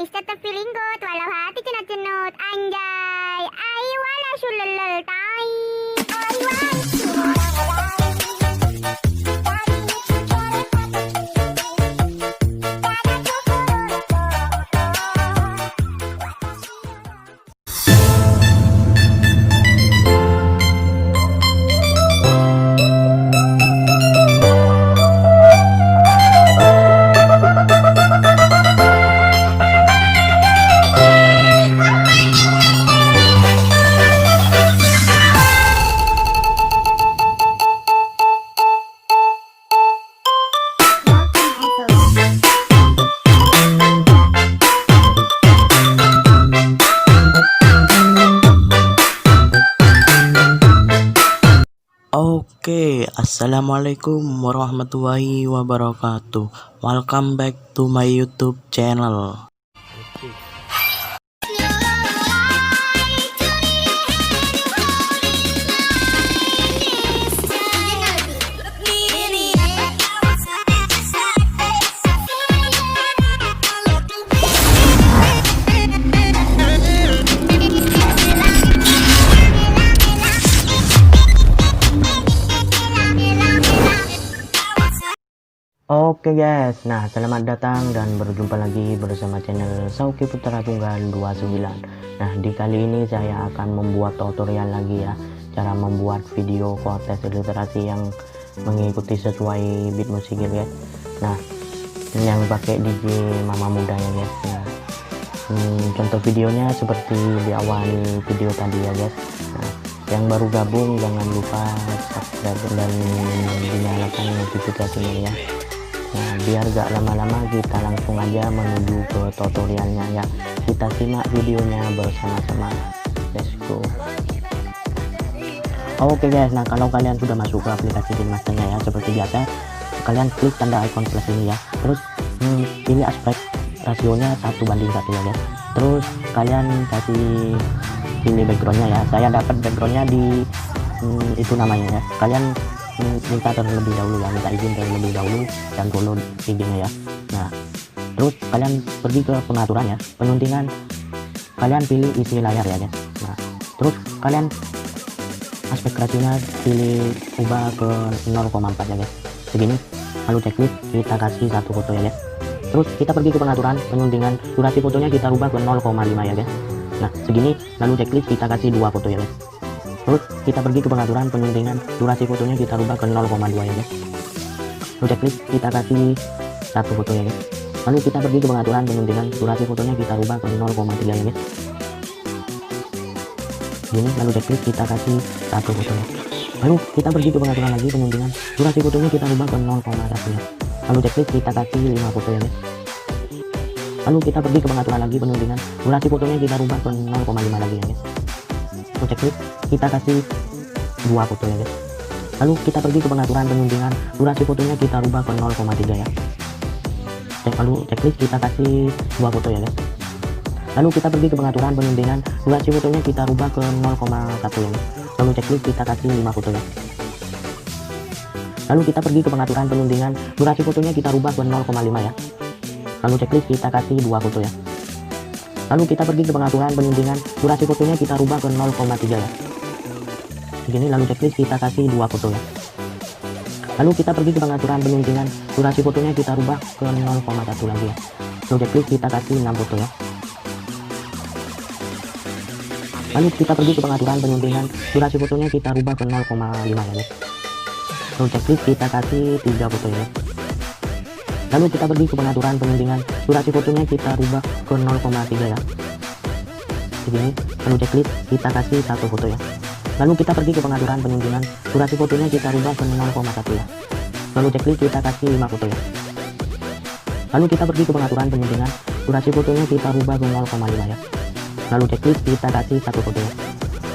guys, tetap feeling good walau hati cenut-cenut. Anjay, ayo wala sulelel tai. Oke, assalamualaikum warahmatullahi wabarakatuh. Welcome back to my YouTube channel. Oke guys, nah selamat datang dan berjumpa lagi bersama channel Sauki Putra Tunggal 29. Nah di kali ini saya akan membuat tutorial lagi ya, cara membuat video kontes ilustrasi yang mengikuti sesuai beat musik ya guys. Nah yang pakai DJ Mama Muda ya guys. Nah, contoh videonya seperti di awal video tadi ya guys. Nah, yang baru gabung jangan lupa subscribe dan dinyalakan notifikasinya ya. Nah biar gak lama-lama kita langsung aja menuju ke tutorialnya ya, kita simak videonya bersama-sama, let's go. Oke guys, nah kalau kalian sudah masuk ke aplikasi KineMasternya ya, seperti biasa kalian klik tanda icon plus ini ya, terus pilih aspek rasionya 1:1 ya guys, terus kalian kasih pilih backgroundnya ya, saya dapat backgroundnya di itu namanya ya, kalian minta terlebih dahulu ya, minta izin terlebih dahulu dan follow izinnya ya. Nah terus kalian pergi ke pengaturan ya, penyuntingan kalian pilih isi layar ya guys. Nah terus kalian aspek rasionya pilih ubah ke 0,4 ya guys, segini, lalu checklist kita kasih satu foto ya guys. Terus kita pergi ke pengaturan penyuntingan durasi fotonya kita rubah ke 0,5 ya guys. Nah segini, lalu checklist kita kasih 2 foto ya guys. Terus kita pergi ke pengaturan penyuntingan durasi fotonya kita rubah ke 0,2 ya guys. Lalu checklist kita kasih satu foto ya guys. Lalu kita pergi ke pengaturan penyuntingan durasi fotonya kita rubah ke 0,3 ya guys. Ini lalu checklist kita kasih satu foto ya. Lalu kita pergi ke pengaturan lagi penyuntingan durasi fotonya kita rubah ke 0,1 ya. Lalu checklist kita kasih 5 foto ya guys. Lalu kita pergi ke pengaturan lagi penyuntingan durasi fotonya kita rubah ke 0,5 lagi ya guys. Checklist kita kasih 2 foto ya guys. Lalu kita pergi ke pengaturan penyuntingan durasi fotonya kita rubah ke 0,3 ya. Lalu checklist kita kasih 2 foto ya guys. Lalu kita pergi ke pengaturan penyuntingan durasi fotonya kita rubah ke 0,1 ya guys. Lalu checklist kita kasih 5 foto ya. Lalu kita pergi ke pengaturan penyuntingan durasi fotonya kita rubah ke 0,5 ya. Lalu checklist kita kasih 2 foto ya. Lalu kita pergi ke pengaturan penyuntingan durasi fotonya kita rubah ke 0,3 ya. Begini, lalu checklist kita kasih 2 foto ya. Lalu kita pergi ke pengaturan penyuntingan durasi fotonya kita rubah ke 0,1 lagi ya. Lalu checklist kita kasih 6 foto ya. Lalu kita pergi ke pengaturan penyuntingan durasi fotonya kita rubah ke 0,5 ya. Lalu checklist kita kasih 3 foto ya. Lalu kita pergi ke pengaturan penyuntingan durasi fotonya kita rubah ke 0,3 ya. Begini, lalu checklist kita kasih satu foto ya. Lalu kita pergi ke pengaturan penyuntingan durasi fotonya kita rubah ke 0,1 ya. Lalu checklist kita kasih 5 foto ya. Lalu kita pergi ke pengaturan penyuntingan durasi fotonya kita rubah ke 0,5 ya. Lalu checklist kita kasih satu foto ya.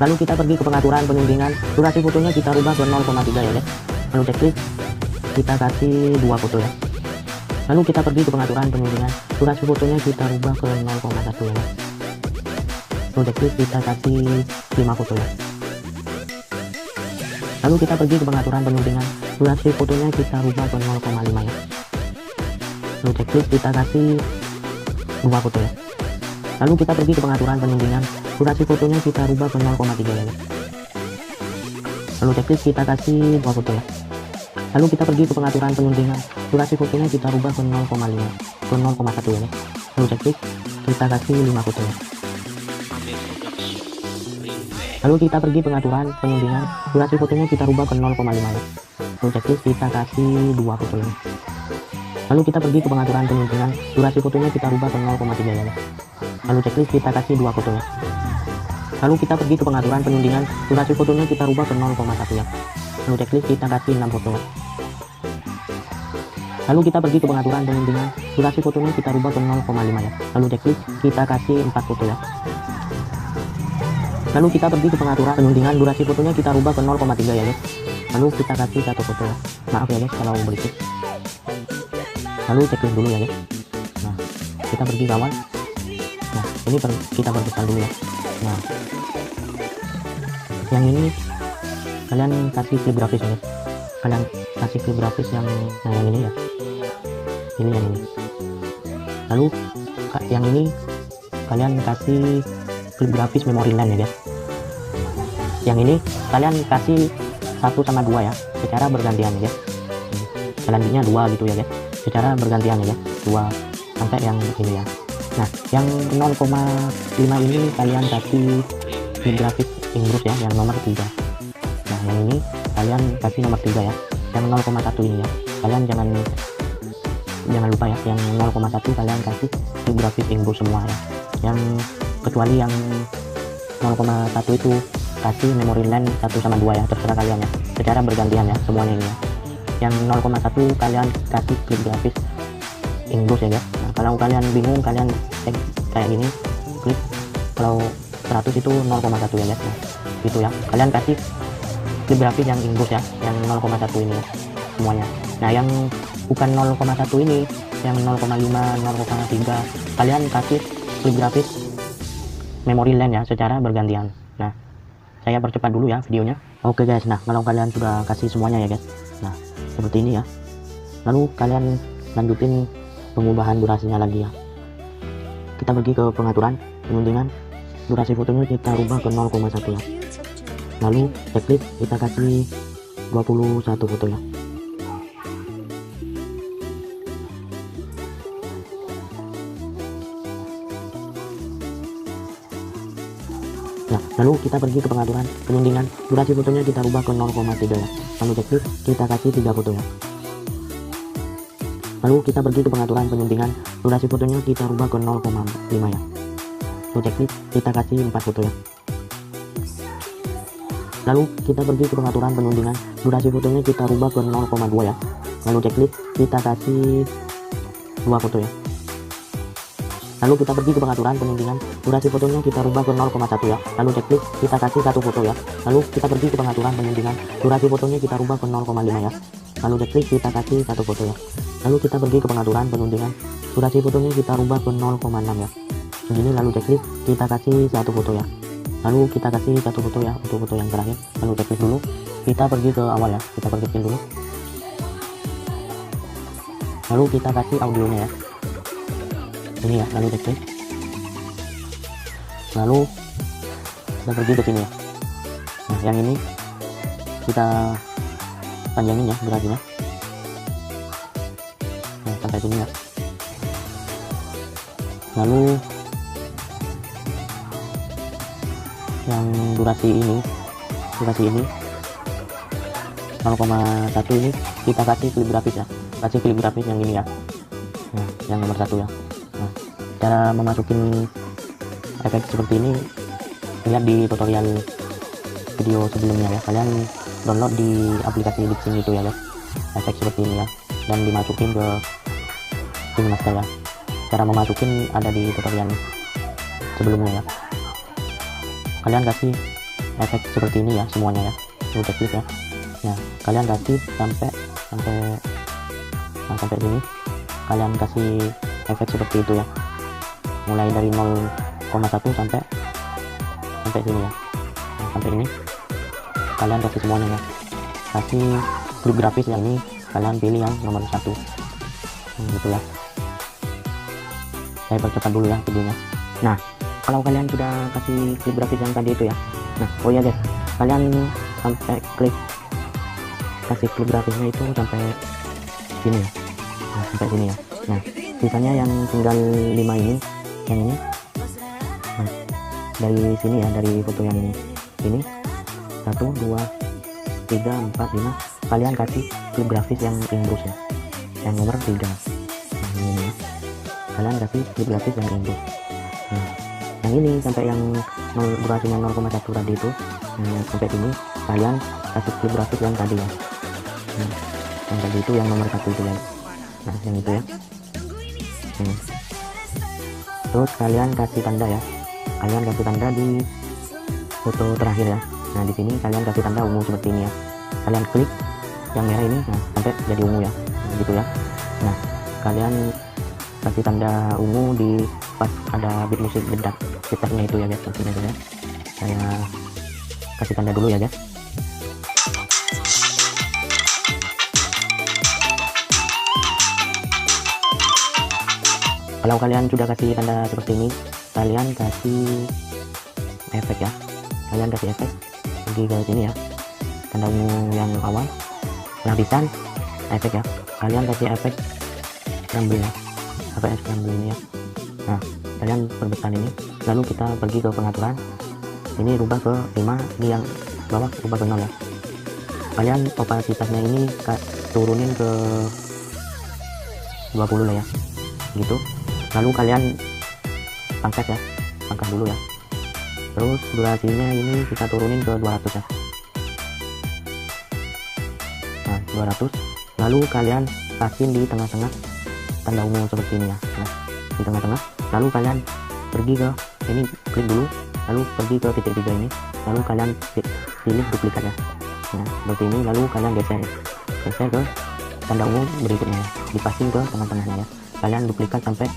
Lalu kita pergi ke pengaturan penyuntingan durasi fotonya kita rubah ke 0,3 ya. Lalu checklist kita kasih 2 foto ya. Lalu kita pergi ke pengaturan penyuntingan durasi fotonya kita rubah ke 0,1 ya. Lalu checklist kita kasih 5 foto ya. Lalu kita pergi ke pengaturan penyuntingan durasi fotonya kita rubah ke 0,5 ya. Lalu checklist kita kasih 2 foto ya. Lalu kita pergi ke pengaturan penundingan, durasi fotonya kita rubah ke 0,3 ya. Lalu checklist kita kasih 2 foto ya. Lalu kita pergi ke pengaturan penundingan, durasi fotonya kita rubah ke 0,5 ke 0,1 ya. Lalu checklist kita kasih 5 foto ya. Lalu kita pergi pengaturan penundingan, durasi fotonya kita rubah ke 0,5 ya. Lalu checklist kita kasih 2 foto ya. Lalu kita pergi ke pengaturan penundingan, durasi fotonya kita rubah ke 0,3 ya. Lalu checklist kita kasih 2 foto ya. Lalu kita pergi ke pengaturan penundingan, durasi fotonya kita rubah ke 0,1 ya. Lalu checklist kita kasih 6 foto ya. Lalu kita pergi ke pengaturan penundingan, durasi fotonya kita rubah ke 0,5 ya. Lalu checklist kita kasih 4 foto ya. Lalu kita pergi ke pengaturan penundingan, durasi fotonya kita rubah ke 0,3 ya guys. Lalu kita kasih 1 foto ya. Maaf ya guys kalau berisik. Lalu checklist dulu ya guys. Nah, kita pergi ke awal. Nah, ini kita perbesar dulu ya. Nah, yang ini kalian kasih klip grafis ya guys. Kalian kasih klip grafis yang yang ini ya. Ini yang ini. Lalu yang ini kalian kasih klip grafis memory lane ya guys. Yang ini kalian kasih 1 sama 2 ya, secara bergantian ya guys. Selanjutnya 2 gitu ya guys, secara bergantian ya, 2 sampai yang ini ya. Nah, yang 0,5 ini kalian kasih klip grafis Inggris ya, yang nomor 3. Nah, yang ini kalian kasih nomor 3 ya. Yang 0,1 ini ya, kalian jangan lupa ya, yang 0,1 kalian kasih klip grafis Inggris semua ya. Yang kecuali yang 0,1 itu kasih memory lane 1 sama 2 ya, terserah kalian ya, secara bergantian ya semuanya ini ya. Yang 0,1 kalian kasih klip grafis Inggris ya guys. Nah, kalau kalian bingung kalian cek kayak gini, klik. Kalau 100 itu 0,1 ya guys. Nah, gitu ya, kalian kasih klip grafis yang Inggris ya, yang 0,1 ini ya semuanya. Nah, yang bukan 0,1 ini, yang 0,5 0,3 kalian kasih klip grafis memory lane ya, secara bergantian. Nah, saya percepat dulu ya videonya. Oke guys, nah kalau kalian sudah kasih semuanya ya guys, nah seperti ini ya. Lalu kalian lanjutin pengubahan durasinya lagi ya. Kita pergi ke pengaturan penundingan, durasi fotonya kita rubah ke 0,1 ya. Lalu checklist kita kasih 21 foto ya. Nah, lalu kita pergi ke pengaturan penundingan, durasi fotonya kita rubah ke 0,3 ya. Lalu checklist kita kasih 3 foto ya. Lalu kita pergi ke pengaturan penundingan, durasi fotonya kita rubah ke 0,5 ya. Lalu checklist kita kasih 4 foto ya. Lalu kita pergi ke pengaturan penundingan, durasi fotonya kita rubah ke 0,2 ya. Lalu checklist kita kasih 2 foto ya. Lalu kita pergi ke pengaturan penundingan, durasi fotonya kita rubah ke 0,1 ya. Lalu checklist kita kasih 1 foto ya. Lalu kita pergi ke pengaturan penundingan, durasi fotonya kita rubah ke 0,5 ya. Lalu checklist kita kasih 1 foto ya. Lalu kita pergi ke pengaturan penundingan, durasi fotonya kita rubah ke 0,6 ya. Begini, lalu checklist kita kasih 1 foto ya. Lalu kita kasih 1 foto ya untuk foto yang terakhir. Lalu checklist dulu, kita pergi ke awal ya, kita pergi dulu. Lalu kita kasih audionya ya. Ini ya, lalu checklist. Lalu kita pergi ke sini ya. Nah, yang ini kita panjangin ya durasinya. Nah, sampai sini ya. Lalu yang durasi ini 0,1 ini kita kasih klip grafis ya. Kasih klip grafis yang ini ya. Nah, yang nomor 1 ya. Nah, cara memasukin efek seperti ini lihat di tutorial video sebelumnya ya. Kalian download di aplikasi Libsyn itu ya guys, efek seperti ini ya, dan dimasukin ke KineMaster ya. Cara memasukin ada di tutorial sebelumnya ya. Kalian kasih efek seperti ini ya semuanya ya, lalu checklist ya. Nah, kalian kasih sampai sini. Kalian kasih efek seperti itu ya, mulai dari 0,1 sampai sini ya. Nah, sampai ini kalian kasih semuanya ya. Kasih grup grafis yang ini, kalian pilih yang nomor 1 gitu ya. Saya percepat dulu ya videonya. Nah, kalau kalian sudah kasih klik grafis yang tadi itu ya, nah oh ya guys, kalian sampai kasih klik grafisnya itu sampai sini ya, nah, sampai sini ya. Nah, sisanya yang tinggal 5 ini, yang ini, nah, dari sini ya, dari foto yang ini 1 2 3 4 5, kalian kasih klik grafis yang inbrus ya, yang nomor 3. Nah, ini ya, kalian kasih klik grafis yang inbrus. Nah, yang ini sampai yang durasinya 0,1 tadi itu, sampai sini kalian kasih klik grafis yang tadi ya. Nah, yang tadi itu yang nomor 1 itu ya. Nah, yang itu ya. Terus kalian kasih tanda ya, kalian kasih tanda di foto terakhir ya. Nah, di sini kalian kasih tanda ungu seperti ini ya, kalian klik yang merah ini, nah, sampai jadi ungu ya, gitu ya. Nah, kalian kasih tanda ungu di pas ada beat musik bedak gitarnya itu ya guys, seperti itu ya. Saya kasih tanda dulu ya guys. Kalau kalian sudah kasih tanda seperti ini, kalian kasih efek ya, kalian kasih efek pergi ke sini ya, tanda ungu yang awal, lapisan efek ya, kalian kasih efek scramble ya, efek scramble ini ya. Nah, kalian perbesar ini, lalu kita pergi ke pengaturan, ini rubah ke 5, ini yang bawah rubah ke 0 ya. Kalian opasitasnya ini turunin ke 20 lah ya, gitu. Lalu kalian pangkas ya, pangkas dulu ya. Terus durasinya ini kita turunin ke 200 ya. Nah, 200. Lalu kalian kasih di tengah-tengah tanda ungu seperti ini ya. Nah, di tengah-tengah. Lalu kalian pergi ke ini, klik dulu, lalu pergi ke titik 3 ini, lalu kalian pilih duplikat ya. Nah, seperti ini, lalu kalian geser ke tanda ungu berikutnya ya, dipasing ke tengah-tengahnya ya. Kalian duplikat sampai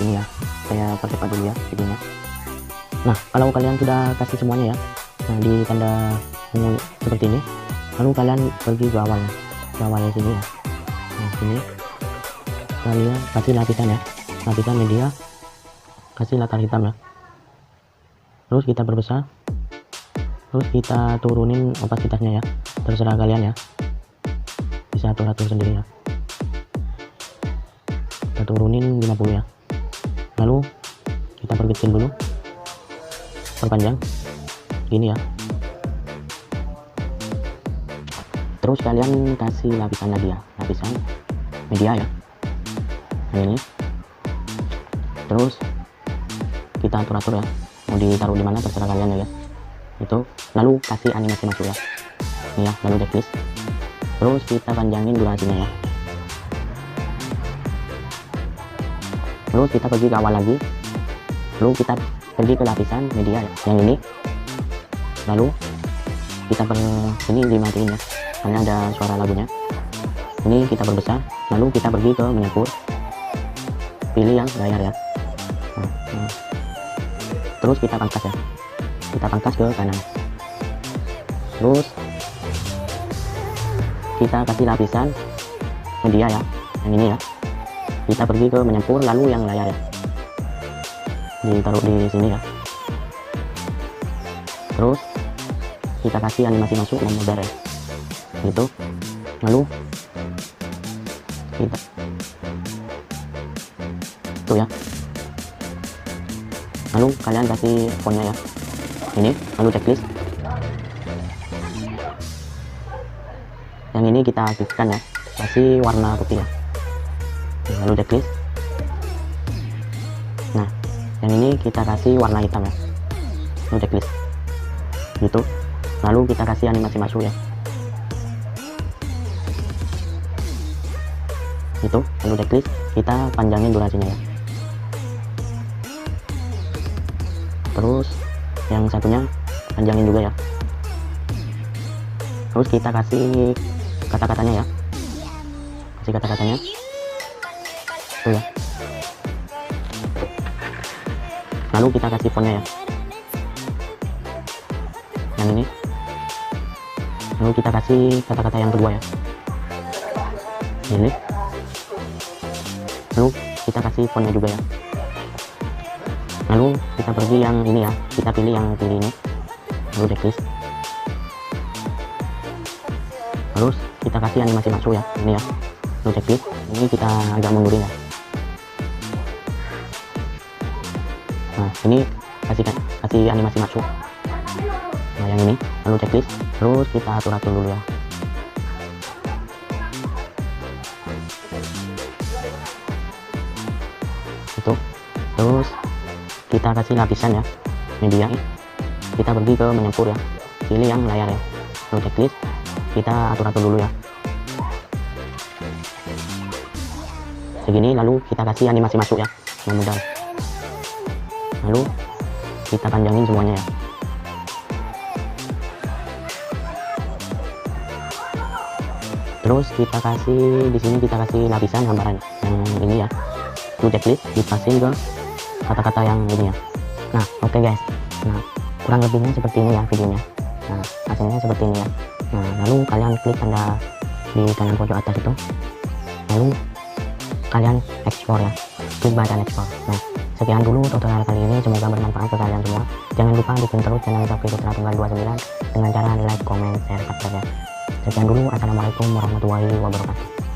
ini ya, saya percepat dulu ya videonya. Nah, kalau kalian sudah kasih semuanya ya, nah di tanda ungu seperti ini, lalu kalian pergi ke awal, ke awalnya sini ya. Nah, sini kalian kasih lapisan ya, lapisan media, kasih latar hitam ya. Terus kita perbesar, terus kita turunin opasitasnya ya, terserah kalian ya, bisa atur sendiri ya. Kita turunin 50 ya, lalu kita perkecil dulu, perpanjang gini ya. Terus kalian kasih lapisan lagi ya, lapisan media ya, nah ini. Terus kita atur ya, mau ditaruh di mana terserah kalian ya guys. Itu lalu kasih animasi masuk ya, ini ya, lalu checklist. Terus kita panjangin durasinya ya. Lalu kita pergi ke awal lagi, lalu kita pergi ke lapisan media ya, yang ini. Lalu kita ini dimatiin ya, karena ada suara lagunya. Ini kita perbesar, lalu kita pergi ke menyempur, pilih yang layar ya. Nah. Terus kita pangkas ya, kita pangkas ke kanan. Terus kita kasih lapisan media ya, yang ini ya. Kita pergi ke menyempur, lalu yang layar ya, ditaruh di sini ya. Terus kita kasih animasi masuk memudar ya, gitu. Lalu kita tuh ya, lalu kalian kasih fontnya ya, ini. Lalu checklist yang ini kita aktifkan ya, kasih warna putih ya. Lalu checklist. Nah, yang ini kita kasih warna hitam ya, lalu checklist gitu. Lalu kita kasih animasi masuk ya, gitu. Lalu checklist, kita panjangin durasinya ya. Terus yang satunya panjangin juga ya. Terus kita kasih kata-katanya ya, kasih kata-katanya tuh ya. Lalu kita kasih fontnya ya, yang ini. Lalu kita kasih kata-kata yang kedua ya, ini. Lalu kita kasih fontnya juga ya, Lalu kita pergi yang ini ya, kita pilih yang kiri ini, lalu checklist. Terus kita kasih animasi masuk ya, ini ya, lalu checklist. Ini kita agak mundurin ya. Nah ini kasih animasi masuk. Nah yang ini, lalu checklist. Terus kita atur dulu ya. Itu. Terus kita kasih lapisan ya, media. Kita pergi ke menyempur ya, pilih yang layar ya, lalu checklist. Kita atur dulu ya, segini. Lalu kita kasih animasi masuk ya, memudar. Lalu kita panjangin semuanya ya. Terus kita kasih di sini, kita kasih lapisan gambaran yang ini ya, lalu checklist dikasih ke kata-kata yang ini ya. Nah oke guys, nah kurang lebihnya seperti ini ya videonya. Nah hasilnya seperti ini ya. Nah lalu kalian klik tanda di kanan pojok atas itu, lalu kalian ekspor ya, klik button ekspor. Nah sekian dulu tutorial kali ini, semoga bermanfaat ke kalian semua. Jangan lupa dukung terus channel Sofi Putra Tunggal 29 dengan cara like, comment, share, subscribe ya. Sekian dulu, assalamualaikum warahmatullahi wabarakatuh.